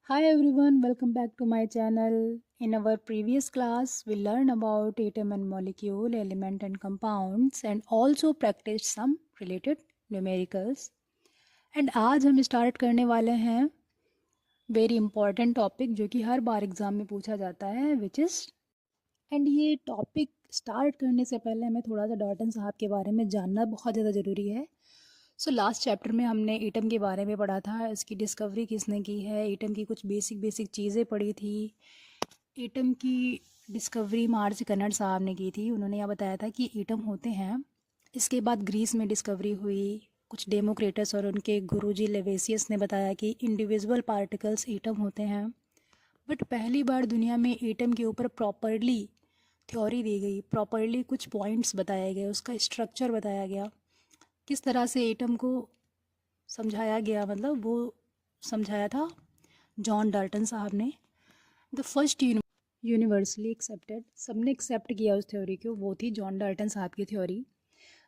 Hi everyone, welcome back to my channel. In our previous class, we learned about atom and molecule, element and compounds and also practiced some related numericals. And आज हम start करने वाले हैं very important topic जो कि हर बार exam में पूछा जाता है विच इज़ एंड ये टॉपिक स्टार्ट करने से पहले हमें थोड़ा सा डॉल्टन साहब के बारे में जानना बहुत ज़्यादा ज़रूरी है। लास्ट चैप्टर में हमने एटम के बारे में पढ़ा था, इसकी डिस्कवरी किसने की है, एटम की कुछ बेसिक बेसिक चीज़ें पढ़ी थी। एटम की डिस्कवरी मार्स कनड साहब ने की थी। उन्होंने यह बताया था कि एटम होते हैं। इसके बाद ग्रीस में डिस्कवरी हुई। कुछ डेमोक्रेटस और उनके गुरुजी लेवेसियस ने बताया कि इंडिविजुअल पार्टिकल्स एटम होते हैं। बट पहली बार दुनिया में एटम के ऊपर प्रॉपरली थ्योरी दी गई, प्रॉपरली कुछ पॉइंट्स बताए गए, उसका स्ट्रक्चर बताया गया, किस तरह से एटम को समझाया गया, मतलब वो समझाया था जॉन डाल्टन साहब ने। द फर्स्ट यूनिवर्सली एक्सेप्टेड, सबने एक्सेप्ट किया उस थ्योरी को, वो थी जॉन डाल्टन साहब की थ्योरी।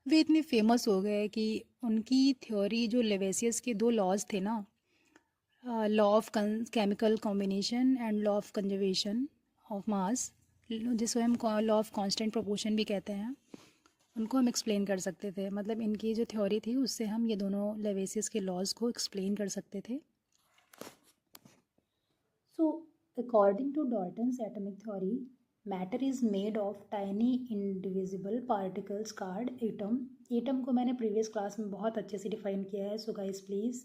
वे इतने फेमस हो गए कि उनकी थ्योरी जो लेवेसियस के दो लॉज थे ना, law of chemical combination and law of conservation of मास, जिसको हम लॉ ऑफ कांस्टेंट प्रोपोर्शन भी कहते हैं, उनको हम एक्सप्लेन कर सकते थे। मतलब इनकी जो थ्योरी थी उससे हम ये दोनों लेवेसियस के लॉज को एक्सप्लेन कर सकते थे। So according to Dalton's atomic theory, matter is made of tiny indivisible particles called atom. Atom को मैंने प्रीवियस क्लास में बहुत अच्छे से डिफाइन किया है, so guys please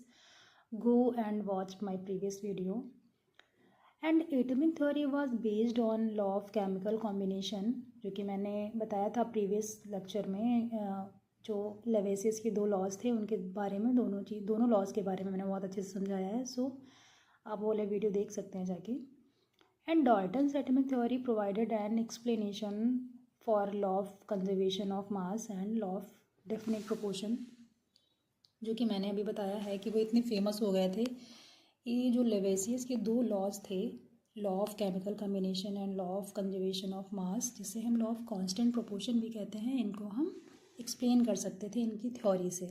go and watch my previous video. And atomic theory was based on law of chemical combination, जो कि मैंने बताया था प्रीवियस लेक्चर में। जो लेवेसियस के दो लॉज थे उनके बारे में, दोनों लॉज के बारे में मैंने बहुत अच्छे से समझाया है। सो आप वो वाले वीडियो देख सकते हैं जाके। And Dalton's atomic theory provided an explanation for law of conservation of mass and law of definite proportion, जो कि मैंने अभी बताया है कि वो इतने फेमस हो गए थे। ये जो लेवेसियस के दो लॉज थे, law of chemical combination and law of conservation of मास, जिसे हम लॉ ऑफ कांस्टेंट प्रोपोर्शन भी कहते हैं, इनको हम एक्सप्लेन कर सकते थे इनकी थ्योरी से।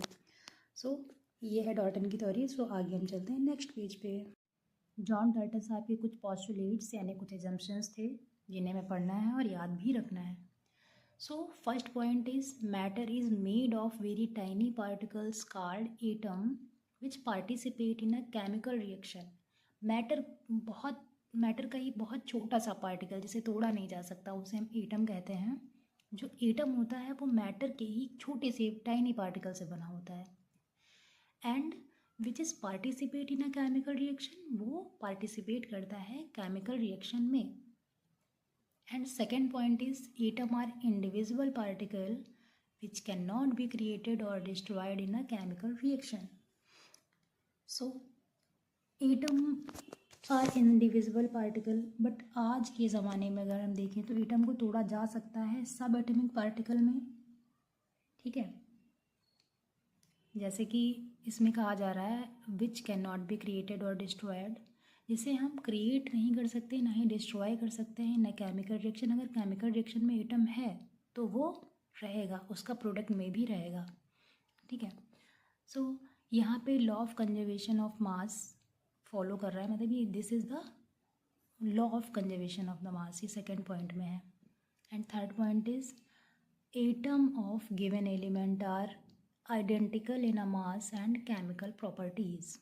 सो ये है डॉल्टन की थ्योरी। सो आगे हम चलते हैं नेक्स्ट पेज पे। जॉन डाल्टन साहब के कुछ पॉस्टुलेट्स यानी कुछ एजम्पशंस थे जिन्हें हमें पढ़ना है और याद भी रखना है। So first point is matter is made of very tiny particles called atom which participate in a chemical reaction. Matter का ही बहुत छोटा सा पार्टिकल जिसे तोड़ा नहीं जा सकता उसे हम एटम कहते हैं। जो एटम होता है वो मैटर के ही छोटे से टाइनी पार्टिकल से बना होता है। And which is participate in a chemical reaction, वो पार्टिसिपेट करता है केमिकल रिएक्शन में। And second point is atom are indivisible particle which cannot be created or destroyed in a chemical reaction. So atom are indivisible particle, but आज के ज़माने में अगर हम देखें तो एटम को तोड़ा जा सकता है सब एटमिक पार्टिकल में। ठीक है, जैसे कि इसमें कहा जा रहा है which can not be created और डिस्ट्रॉयड, जिसे हम क्रिएट नहीं कर सकते ना ही डिस्ट्रॉय कर सकते हैं ना केमिकल रिएक्शन। अगर केमिकल रिएक्शन में एटम है तो वो रहेगा, उसका प्रोडक्ट में भी रहेगा। ठीक है, सो यहाँ पे law of conservation of mass follow कर रहा है, मतलब ये this is the law of conservation of the mass, ये सेकेंड पॉइंट में है। And third point is atom of given element are identical in a mass and chemical properties,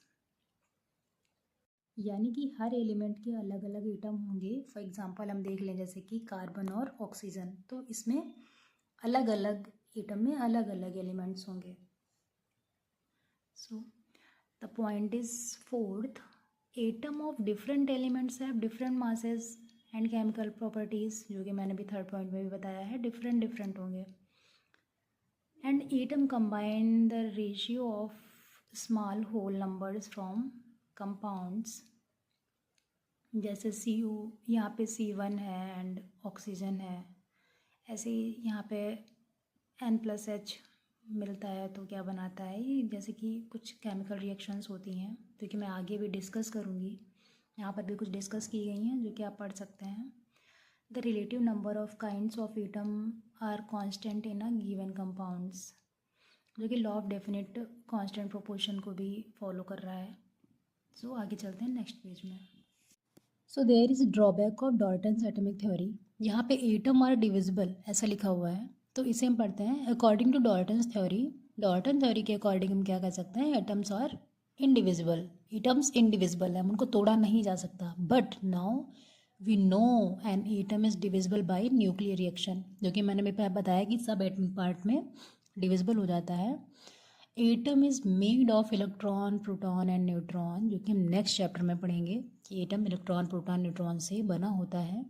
यानी कि हर एलिमेंट के अलग अलग एटम होंगे। फॉर एग्जांपल हम देख लें जैसे कि कार्बन और ऑक्सीजन, तो इसमें अलग अलग एटम में अलग अलग एलिमेंट्स होंगे। So the point is fourth, atom of different elements have different masses and chemical properties, जो कि मैंने भी थर्ड पॉइंट में भी बताया है, डिफरेंट डिफरेंट होंगे। And atom combine the ratio of small whole numbers from compounds, जैसे CO यहाँ पे C1 है एंड ऑक्सीजन है, ऐसे ही यहाँ पे N+H मिलता है तो क्या बनाता है ये, जैसे कि कुछ केमिकल रिएक्शंस होती हैं जो कि मैं आगे भी डिस्कस करूँगी। यहाँ पर भी कुछ डिस्कस की गई हैं जो कि आप पढ़ सकते हैं। The relative number of kinds of atom are constant in a given compounds, जो कि law of definite constant proportion को भी फॉलो कर रहा है। सो आगे चलते हैं नेक्स्ट पेज में। So there is drawback of Dalton's atomic theory. यहाँ पे एटम आर डिविजिबल ऐसा लिखा हुआ है, तो इसे हम पढ़ते हैं। According to Dalton's theory, Dalton theory के अकॉर्डिंग हम क्या कह सकते हैं, atoms are indivisible. Atoms indivisible है, उनको तोड़ा नहीं जा सकता। But now we know an atom is divisible by nuclear reaction, जो कि मैंने बताया कि सब एटमिक पार्ट में डिविजिबल हो जाता है। Atom is made of electron, proton and neutron, जो कि हम नेक्स्ट चैप्टर में पढ़ेंगे कि एटम इलेक्ट्रॉन, प्रोटॉन, न्यूट्रॉन से बना होता है।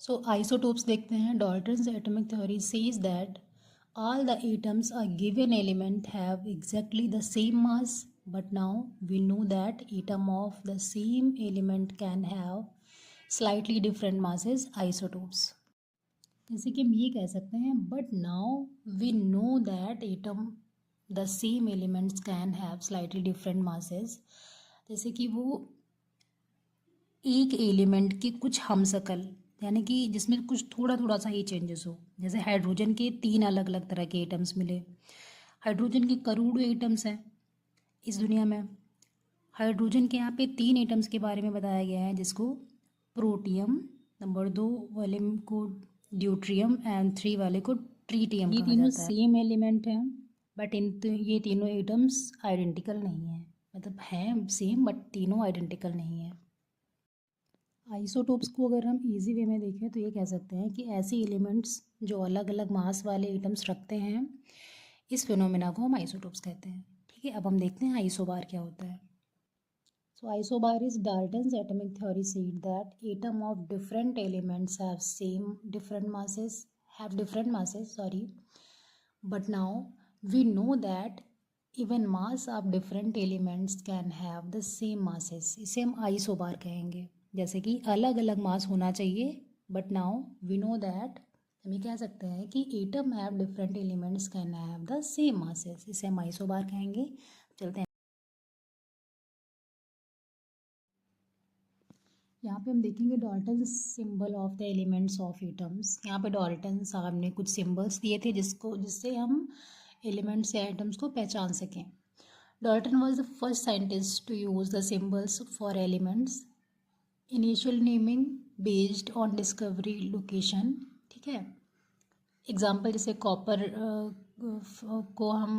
सो आइसोटोप्स देखते हैं। Dalton's atomic theory says that all the atoms a given element have exactly the same mass, but now we know that atom of the same element can have slightly different masses, isotopes। जैसे कि हम ये कह सकते हैं, but now we know that atom the same elements can have slightly different masses. जैसे कि वो एक एलिमेंट के कुछ हमशक्ल, यानी कि जिसमें कुछ थोड़ा थोड़ा सा ही चेंजेस हो। जैसे हाइड्रोजन के 3 अलग अलग तरह के एटम्स मिले। हाइड्रोजन के करोड़ों एटम्स हैं इस दुनिया में। हाइड्रोजन के यहाँ पे 3 एटम्स के बारे में बताया गया है, जिसको प्रोटियम, नंबर 2 वाले को ड्यूट्रियम एंड 3 वाले को ट्रीटियम कहा जाता है। ये तीनों सेम एलिमेंट हैं, बट ये तीनों एटम्स आइडेंटिकल नहीं हैं। मतलब हैं सेम, बट तीनों आइडेंटिकल नहीं है। आइसोटोप्स को अगर हम इजी वे में देखें तो ये कह सकते हैं कि ऐसे एलिमेंट्स जो अलग अलग मास वाले एटम्स रखते हैं, इस फिनोमेना को हम आइसोटोप्स कहते हैं। ठीक है, अब हम देखते हैं आइसोबार क्या होता है। So isobar is Dalton's atomic theory said that atom of different elements have different masses, but now we know that even mass of different elements can have the same masses. इसे हम isobar कहेंगे। जैसे कि अलग अलग mass होना चाहिए, but now we know that, हम ये कह सकते हैं कि atom have different elements can have the same masses. इसे हम आइसोबार कहेंगे। चलते हैं, यहाँ पे हम देखेंगे Dalton symbol of the elements of atoms. यहाँ पे डाल्टन साहब ने कुछ सिंबल्स दिए थे जिससे हम एलिमेंट्स या एटम्स को पहचान सकें। Dalton was the first scientist to use the symbols for elements. Initial naming based on discovery location. ठीक है, एग्जाम्पल जैसे कॉपर को हम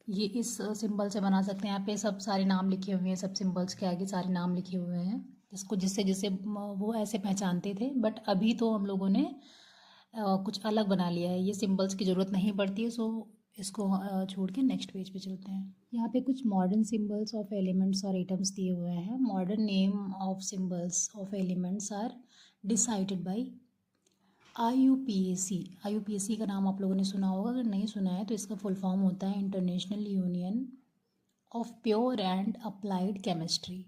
ये इस सिंबल से बना सकते हैं। यहाँ पे सब सारे नाम लिखे हुए हैं, सब सिंबल्स के आगे सारे नाम लिखे हुए हैं, जिससे वो ऐसे पहचानते थे। बट अभी तो हम लोगों ने कुछ अलग बना लिया है, ये सिंबल्स की ज़रूरत नहीं पड़ती है। सो इसको छोड़ के नेक्स्ट पेज पे चलते हैं। यहाँ पे कुछ मॉडर्न सिंबल्स ऑफ एलिमेंट्स और एटम्स दिए हुए हैं। Modern name of symbols of elements are decided by IUPAC। IUPAC का नाम आप लोगों ने सुना होगा, अगर नहीं सुना है तो इसका फुल फॉर्म होता है international union of pure and applied chemistry,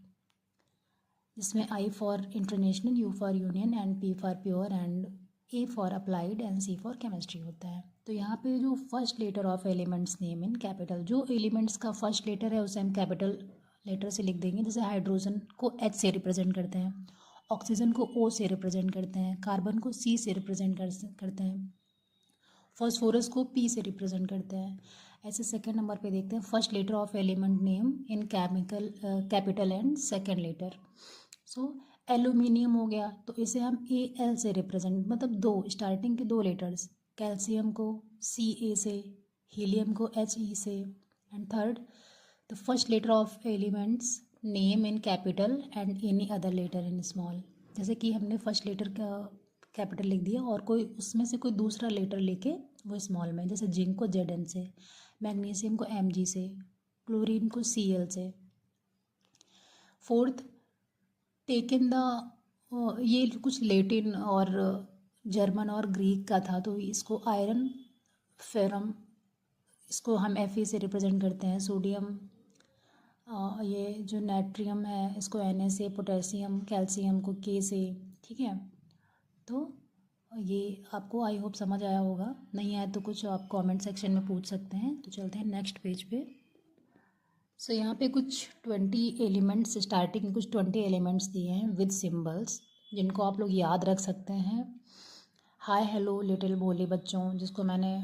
जिसमें I for international, U for union and P for pure and A for applied and C for chemistry होता है। तो यहाँ पे जो first letter of elements name in capital, जो elements का first letter है उसे हम कैपिटल लेटर से लिख देंगे। जैसे हाइड्रोजन को H से रिप्रेजेंट करते हैं, ऑक्सीजन को O से रिप्रेजेंट करते हैं, कार्बन को C से रिप्रेजेंट करते हैं, फॉस्फोरस को P से रिप्रेजेंट करते हैं। ऐसे सेकंड नंबर पे देखते हैं first letter of element name in capital and second letter. So aluminium हो गया, तो इसे हम AL से रिप्रेजेंट, मतलब 2 स्टार्टिंग के 2 लेटर्स, कैल्शियम को CA से, हीलियम को HE से। And third, the first letter of elements name in capital and any other letter in small. जैसे कि हमने फर्स्ट लेटर का कैपिटल लिख दिया और कोई उसमें से कोई दूसरा लेटर लेके वो स्मॉल में, जैसे जिंक को ZN से, मैग्नीशियम को Mg से, क्लोरीन को Cl से। फोर्थ, टेकन द, ये कुछ लेटिन और जर्मन और ग्रीक का था, तो इसको आयरन फेरम, इसको हम Fe से रिप्रेजेंट करते हैं। सोडियम, ये जो नाइट्रियम है इसको Na से, पोटेशियम कैल्शियम को K से। ठीक है, तो ये आपको आई होप समझ आया होगा, नहीं आया तो कुछ आप कमेंट सेक्शन में पूछ सकते हैं। तो चलते हैं नेक्स्ट पेज पे। सो यहाँ पे कुछ 20 एलिमेंट्स, स्टार्टिंग में कुछ 20 एलिमेंट्स दिए हैं विद सिंबल्स, जिनको आप लोग याद रख सकते हैं। हाय हेलो लिटिल बोले बच्चों, जिसको मैंने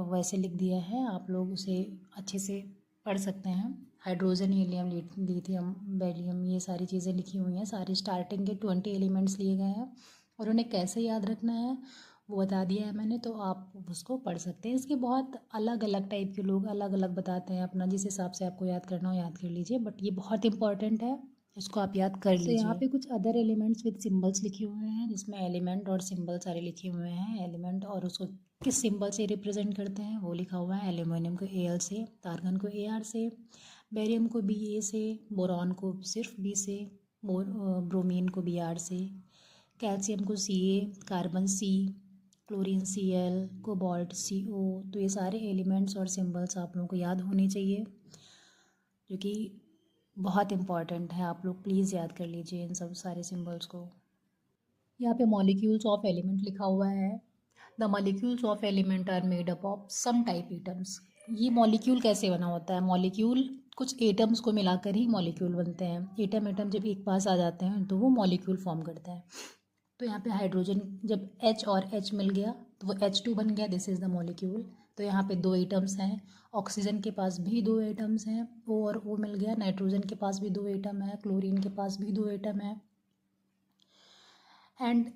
वैसे लिख दिया है, आप लोग उसे अच्छे से पढ़ सकते हैं। हाइड्रोजन, हीलियम, लिथियम, बेरियम, ये सारी चीज़ें लिखी हुई हैं। सारी स्टार्टिंग के 20 एलिमेंट्स लिए गए हैं और उन्हें कैसे याद रखना है वो बता दिया है मैंने, तो आप उसको पढ़ सकते हैं। इसके बहुत अलग अलग टाइप के लोग अलग अलग बताते हैं, अपना जिस हिसाब से आपको याद करना हो याद कर लीजिए, बट ये बहुत इंपॉर्टेंट है, इसको आप याद कर लीजिए। यहाँ पे कुछ अदर एलिमेंट्स विद सिंबल्स लिखे हुए हैं, जिसमें एलिमेंट और सिंबल सारे लिखे हुए हैं। एलिमेंट और उसको किस सिंबल से रिप्रेजेंट करते हैं वो लिखा हुआ है। एल्यूमिनियम को Al से, आर्गन को Ar से, बेरियम को Ba से, बोरॉन को सिर्फ B से, ब्रोमीन को Br से, कैल्शियम को Ca, carbon C, chlorine Cl, cobalt CO। तो ये सारे एलिमेंट्स और सिंबल्स आप लोगों को याद होने चाहिए, जो कि बहुत इम्पॉर्टेंट है। आप लोग प्लीज़ याद कर लीजिए इन सब सारे सिंबल्स को। यहाँ पे मॉलिक्यूल्स ऑफ एलिमेंट लिखा हुआ है। The molecules of element are made up of some type atoms. ये मॉलिक्यूल कैसे बना होता है? मॉलिक्यूल कुछ एटम्स को मिलाकर ही मॉलिक्यूल बनते हैं। एटम जब एक पास आ जाते हैं तो वो मॉलिक्यूल फॉर्म करते हैं। तो यहाँ पे हाइड्रोजन जब H और H मिल गया तो वो H2 बन गया, दिस इज़ द मॉलिक्यूल। तो यहाँ पे 2 एटम्स हैं। ऑक्सीजन के पास भी 2 एटम्स हैं, O और O मिल गया। नाइट्रोजन के पास भी 2 एटम है, क्लोरीन के पास भी 2 एटम है। एंड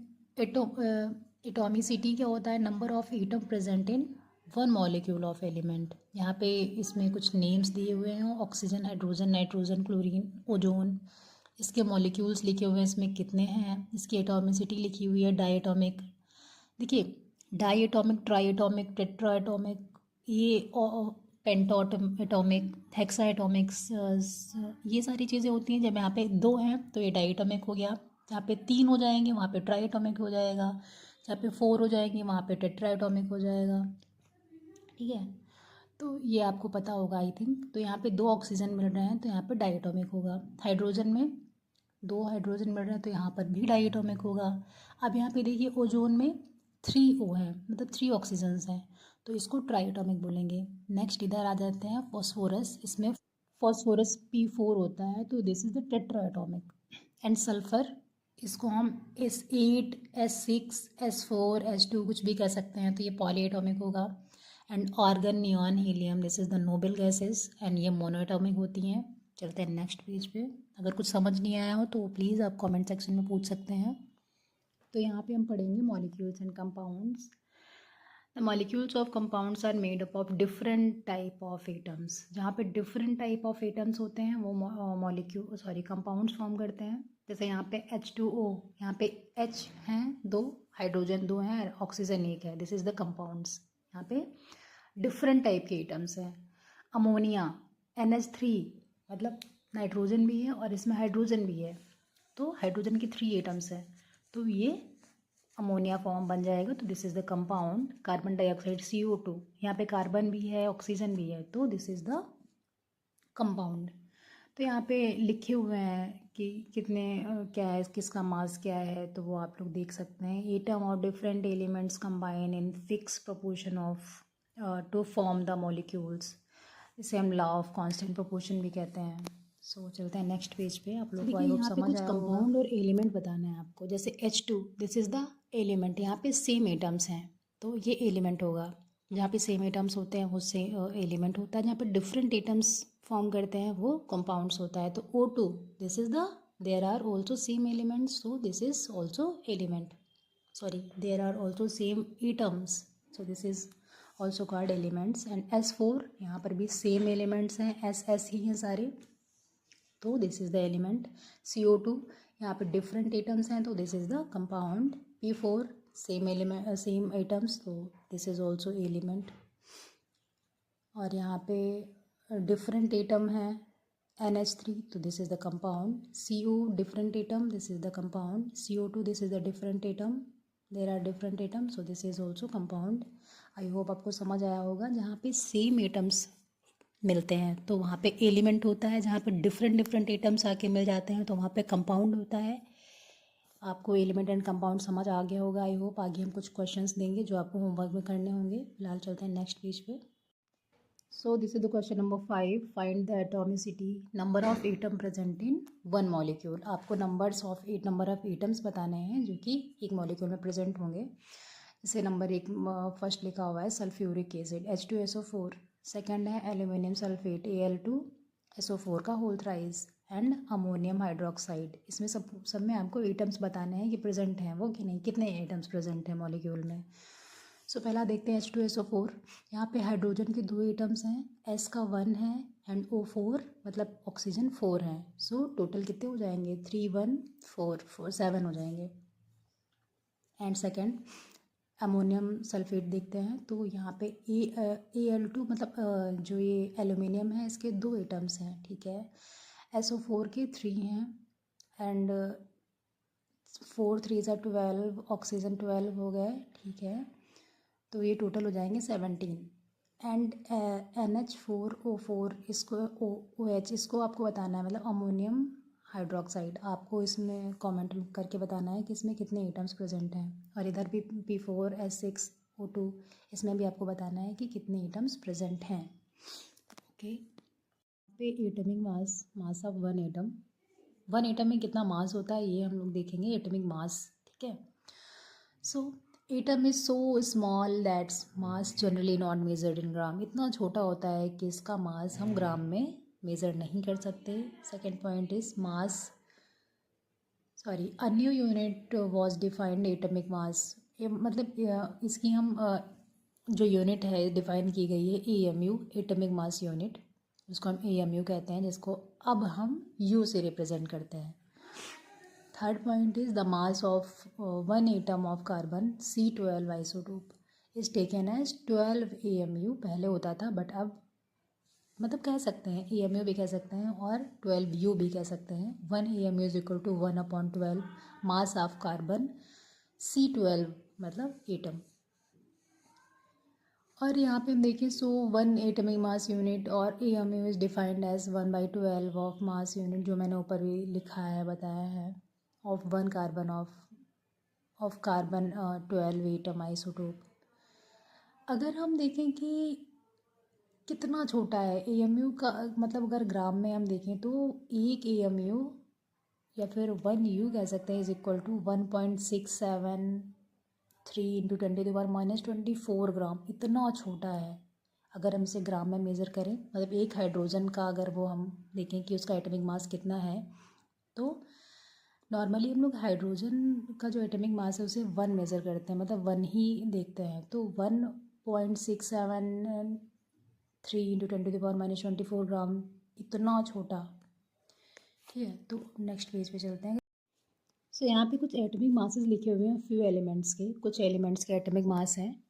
एटोमिसिटी क्या होता है? Number of atom present in one molecule of element. यहाँ पे इसमें कुछ नेम्स दिए हुए हैं, oxygen, hydrogen, nitrogen, chlorine, ozone. इसके मॉलिक्यूल्स लिखे हुए हैं, इसमें कितने हैं। इसकी एटोमिसिटी लिखी हुई है। डायटोमिक, देखिए डायटोमिक, ट्राइटोमिक, टेट्राटोमिक, ये पेंटाटोमिक, हेक्साटोमिक्स, ये सारी चीज़ें होती हैं। जब यहाँ पे 2 हैं तो ये डायटोमिक हो गया। जहाँ पे 3 हो जाएंगे वहाँ पे ट्राइटोमिक हो जाएगा। जहाँ पे 4 हो जाएंगे वहाँ पे टेट्राटोमिक हो जाएगा। ठीक है, तो ये आपको पता होगा आई थिंक। तो यहाँ पे 2 ऑक्सीजन मिल रहे हैं तो यहाँ पे डायटोमिक होगा। हाइड्रोजन में 2 हाइड्रोजन मिल रहे हैं तो यहाँ पर भी डायटोमिक होगा। अब यहाँ पे देखिए ओजोन में 3 O है, मतलब 3 ऑक्सीजन्स हैं, तो इसको ट्राइटोमिक बोलेंगे। नेक्स्ट इधर आ जाते हैं फॉस्फोरस। इसमें फॉस्फोरस P4 होता है तो this is the tetratomic. And sulphur, इसको हम S8, S6, S4, S2 कुछ भी कह सकते हैं, तो ये पॉलीएटोमिक होगा। And argon, neon, helium, this is the noble gases and ये मोनोएटोमिक होती हैं। चलते हैं नेक्स्ट पेज पे। अगर कुछ समझ नहीं आया हो तो प्लीज़ आप कमेंट सेक्शन में पूछ सकते हैं। तो यहाँ पे हम पढ़ेंगे molecules and compounds. The molecules of compounds are made up of different type of atoms. जहाँ पे डिफरेंट टाइप ऑफ एटम्स होते हैं वो कंपाउंड्स फॉर्म करते हैं। जैसे यहाँ पे H2O, यहाँ पे H हैं 2, हाइड्रोजन 2 हैं, ऑक्सीजन 1 है, दिस इज़ द कंपाउंड्स। यहाँ पे डिफरेंट टाइप के एटम्स हैं। अमोनिया NH3, मतलब नाइट्रोजन भी है और इसमें हाइड्रोजन भी है, तो हाइड्रोजन की 3 एटम्स हैं, तो ये अमोनिया फॉर्म बन जाएगा, तो this is the compound. Carbon dioxide CO2, यहाँ पे कार्बन भी है ऑक्सीजन भी है, तो दिस इज़ द कंपाउंड। तो यहाँ पे लिखे हुए हैं कि कितने क्या है, किसका मास क्या है, तो वो आप लोग देख सकते हैं। एटम और different elements combine in fix proportion of to form the molecules, इसे हम लॉ ऑफ कांस्टेंट प्रोपोर्शन भी कहते हैं। सो चलते हैं नेक्स्ट पेज पे। आप लोग को आई होप समझ आया होगा। कंपाउंड और एलिमेंट बताना है आपको। जैसे H2, this is the element, यहाँ पे सेम एटम्स हैं तो ये एलिमेंट होगा। जहाँ पे सेम एटम्स होते हैं वो से एलिमेंट होता है। जहाँ पे डिफरेंट एटम्स फॉर्म करते हैं वो कंपाउंड्स होता है। तो O2, this is the, there are also same elements, so this is also element. Sorry, there are also same atoms, so this is also called elements. And S4, यहाँ पर भी same elements हैं, S ही हैं सारे, तो this is the element. CO2, यहाँ पे डिफरेंट एटम्स हैं तो this is the compound. P4, same element same atoms, तो दिस इज़ ऑल्सो एलिमेंट। और यहाँ पे डिफरेंट एटम है NH3, तो this is the compound. CO, different atom, this is the compound. CO2, this is the different atom, there are different atom, so this is also compound. I hope आपको समझ आया होगा। जहाँ पे same atoms मिलते हैं तो वहाँ पे एलिमेंट होता है, जहाँ पे डिफरेंट डिफरेंट एटम्स आके मिल जाते हैं तो वहाँ पे कंपाउंड होता है। आपको एलिमेंट एंड कंपाउंड समझ आ गया होगा आई होप। आगे हम कुछ क्वेश्चंस देंगे जो आपको होमवर्क में करने होंगे। फिलहाल चलते हैं नेक्स्ट पेज पे। So this is the question number 5, find the atomicity, number of atom present in one molecule. आपको नंबर ऑफ एटम्स बताने हैं जो कि एक मॉलिक्यूल में प्रेजेंट होंगे। जैसे नंबर 1 फर्स्ट लिखा हुआ है सल्फ्यूरिक एसिड H2SO4, सेकेंड है एल्यूमिनियम सल्फेट Al2 SO4 का whole thrice and ammonium hydroxide. इसमें सब में आपको एटम्स बताने हैं कि प्रेजेंट हैं वो कि नहीं, कितने एटम्स प्रेजेंट हैं मॉलिक्यूल में। सो पहला देखते हैं H2SO4। यहाँ पे हाइड्रोजन के 2 एटम्स हैं, S का 1 है एंड O4 मतलब ऑक्सीजन 4 है। सो टोटल कितने हो जाएंगे, 3 1 4 7 हो जाएंगे। एंड सेकेंड अमोनियम सल्फेट देखते हैं, तो यहाँ पे Al2 मतलब जो ये एल्यूमिनियम है इसके 2 एटम्स हैं, ठीक है। SO4 के 3 हैं एंड 4 3 ज़ा 12, ऑक्सीजन 12 हो गए, ठीक है। तो ये टोटल हो जाएंगे 17। एंड NH4O4 इसको OH इसको आपको बताना है, मतलब अमोनियम हाइड्रोक्साइड। आपको इसमें कमेंट करके बताना है कि इसमें कितने एटम्स प्रेजेंट हैं। और इधर भी P4S6O2 इसमें भी आपको बताना है कि कितने एटम्स प्रेजेंट हैं। ओके, पे atomic mass of one atom में कितना मास होता है ये हम लोग देखेंगे, एटमिक मास, ठीक है। So atom is so small that's mass generally not measured in gram. इतना छोटा होता है कि इसका मास हम ग्राम में मेज़र नहीं कर सकते। Second point is a new unit was defined atomic mass. मतलब इसकी हम जो यूनिट है डिफाइन की गई है AMU, एटमिक मास यूनिट, उसको हम AMU कहते हैं, जिसको अब हम U से रिप्रेजेंट करते हैं। Third point is the mass of 1 atom of carbon C12 isotope is taken as 12 AMU। पहले होता था बट अब मतलब कह सकते हैं AMU भी कह सकते हैं और 12U भी कह सकते हैं। 1 AMU is equal to 1/12 mass of carbon C12 मतलब एटम। और यहाँ पे हम देखें, सो 1 एटमिक मास यूनिट और AMU is defined as 1/12 of mass unit, जो मैंने ऊपर भी लिखा है, बताया है, of 1 carbon of carbon 12 atom isotope. अगर हम देखें कि कितना छोटा है AMU का, मतलब अगर ग्राम में हम देखें तो 1 AMU या फिर 1U कह सकते हैं इज इक्वल टू 1.673 इंटू 10⁻⁻24 ग्राम। इतना छोटा है अगर हम इसे ग्राम में मेज़र करें। मतलब एक हाइड्रोजन का अगर वो हम देखें कि उसका एटमिक मास कितना है, तो नॉर्मली हम लोग हाइड्रोजन का जो एटमिक मास है उसे 1 मेज़र करते हैं, मतलब 1 ही देखते हैं। तो 1.673 इंटू 10⁻⁻24 ग्राम, इतना छोटा, ठीक है। तो नेक्स्ट पेज पे चलते हैं। सो यहाँ पे कुछ एटमिक मासेस लिखे हुए हैं फ्यू एलिमेंट्स के, कुछ एलिमेंट्स के एटमिक मास हैं।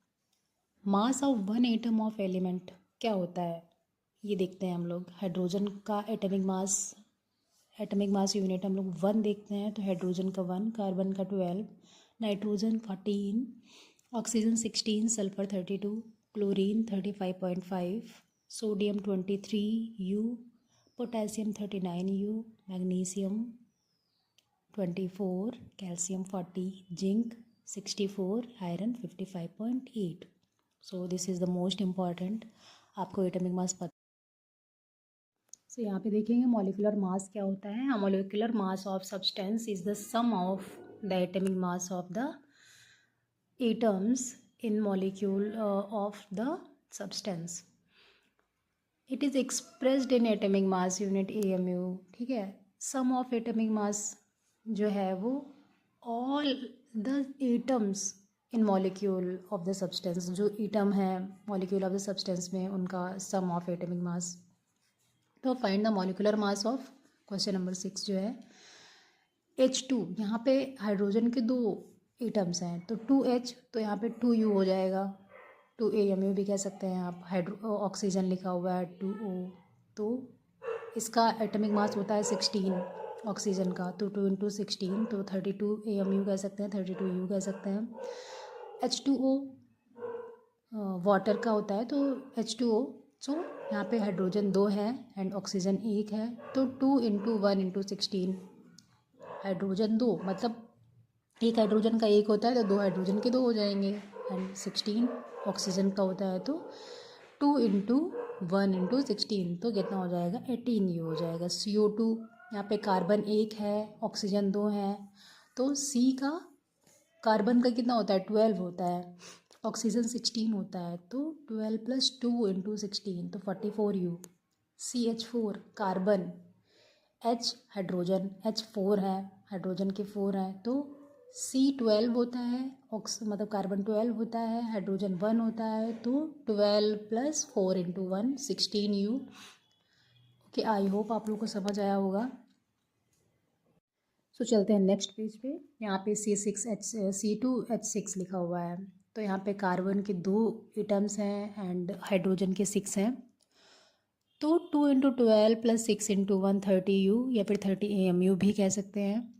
मास ऑफ 1 एटम ऑफ एलिमेंट क्या होता है ये देखते हैं हम लोग। हाइड्रोजन का एटमिक मास यूनिट हम लोग 1 देखते हैं, तो हाइड्रोजन का 1, कार्बन का 12, nitrogen 14, oxygen 16, sulphur 32, chlorine 35.5, sodium 23U, potassium 39U, magnesium 24, calcium 40, zinc 64, iron 55.8। So this is the most important, आपको एटमिक मास पता। सो यहाँ पे देखेंगे मॉलिक्यूलर मास क्या होता है। Molecular mass of substance is the sum of the atomic mass of the atoms in molecule of the substance. It is expressed in atomic mass unit AMU, ठीक है। सम of atomic mass जो है वो all the atoms in molecule of the substance, जो atom है molecule of the substance में, उनका सम of atomic mass. तो find the molecular mass of question number 6 जो है H2। यहाँ पे हाइड्रोजन के 2 एटम्स हैं, तो 2H, तो यहाँ पे 2U हो जाएगा। 2 AMU भी कह सकते हैं आप। ऑक्सीजन लिखा हुआ है 2O, तो इसका एटमिक मास होता है 16 ऑक्सीजन का, तो 2 × 16 तो 32 AMU कह सकते हैं, 32U कह सकते हैं। H2O वाटर का होता है, तो H2O। सो यहाँ पे हाइड्रोजन 2 है एंड ऑक्सीजन 1 है, तो 2 × 1 × 16, हाइड्रोजन 2 मतलब एक हाइड्रोजन का 1 होता है तो 2 हाइड्रोजन के 2 हो जाएंगे, एंड 16 ऑक्सीजन का होता है, तो 2 × 1 × 16 तो कितना हो जाएगा, 18U हो जाएगा। CO2 यहाँ पे कार्बन 1 है, ऑक्सीजन 2 है, तो C का कार्बन का कितना होता है, 12 होता है, ऑक्सीजन 16 होता है, तो 12 + 2 × 16 तो 44U। CH4 carbon, H hydrogen, H4 है, हाइड्रोजन के 4 हैं, तो C12 होता है, मतलब कार्बन 12 होता है, हाइड्रोजन 1 होता है, तो 12 + 4 × 1 16U। ओके, आई होप आप लोगों को समझ आया होगा। तो चलते हैं नेक्स्ट पेज पे। यहाँ पे C2H6 लिखा हुआ है, तो यहाँ पे कार्बन के 2 एटम्स हैं एंड हाइड्रोजन के 6 हैं, तो 2 × 12 + 6 × 1 30U या फिर 30 AMU भी कह सकते हैं।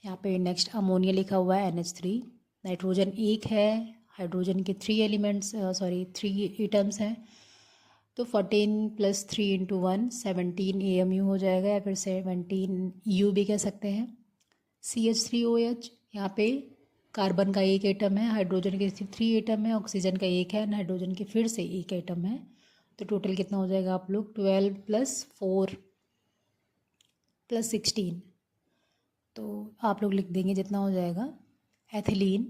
यहाँ पे नेक्स्ट अमोनिया लिखा हुआ है NH3, नाइट्रोजन 1 है, हाइड्रोजन के 3 एटम्स हैं, तो 14 + 3 × 1 17 AMU हो जाएगा या फिर 17U भी कह सकते हैं। CH3OH, यहाँ पे कार्बन का 1 एटम है, हाइड्रोजन के 3 एटम है, ऑक्सीजन का 1 है, नाइट्रोजन के फिर से 1 एटम है, तो टोटल कितना हो जाएगा आप लोग 12 + 4 + 16, तो आप लोग लिख देंगे जितना हो जाएगा। एथिलीन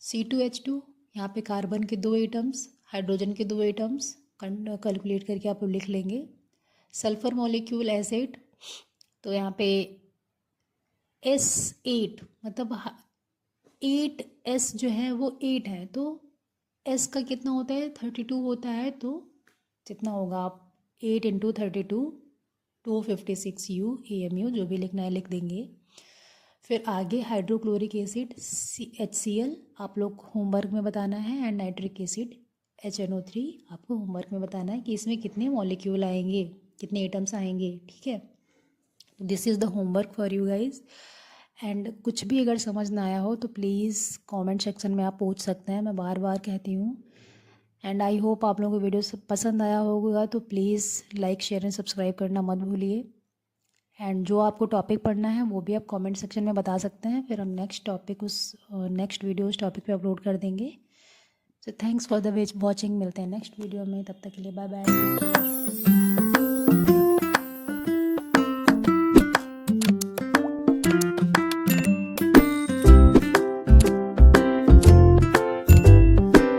C2H2, यहाँ पे कार्बन के 2 एटम्स, हाइड्रोजन के 2 एटम्स, कैलकुलेट करके आप लोग लिख लेंगे। सल्फर मॉलिक्यूल S8, तो यहाँ पे S8 मतलब 8S जो है वो 8 है, तो S का कितना होता है 32 होता है, तो जितना होगा आप 8 × 32 256U AMU जो भी लिखना है लिख देंगे। फिर आगे हाइड्रोक्लोरिक एसिड HCl आप लोग होमवर्क में बताना है, एंड नाइट्रिक एसिड HNO3 आपको होमवर्क में बताना है कि इसमें कितने मॉलिक्यूल आएंगे, कितने एटम्स आएंगे, ठीक है। This is the homework for you guys. And कुछ भी अगर समझ ना आया हो तो प्लीज़ कमेंट सेक्शन में आप पूछ सकते हैं, मैं बार बार कहती हूँ। एंड आई होप आप लोगों को वीडियो पसंद आया होगा, तो please like share and subscribe करना मत भूलिए। एंड जो आपको टॉपिक पढ़ना है वो भी आप कमेंट सेक्शन में बता सकते हैं, फिर हम नेक्स्ट वीडियो उस टॉपिक पे अपलोड कर देंगे। So thanks for the watching, मिलते हैं नेक्स्ट वीडियो में, तब तक के लिए बाय बाय।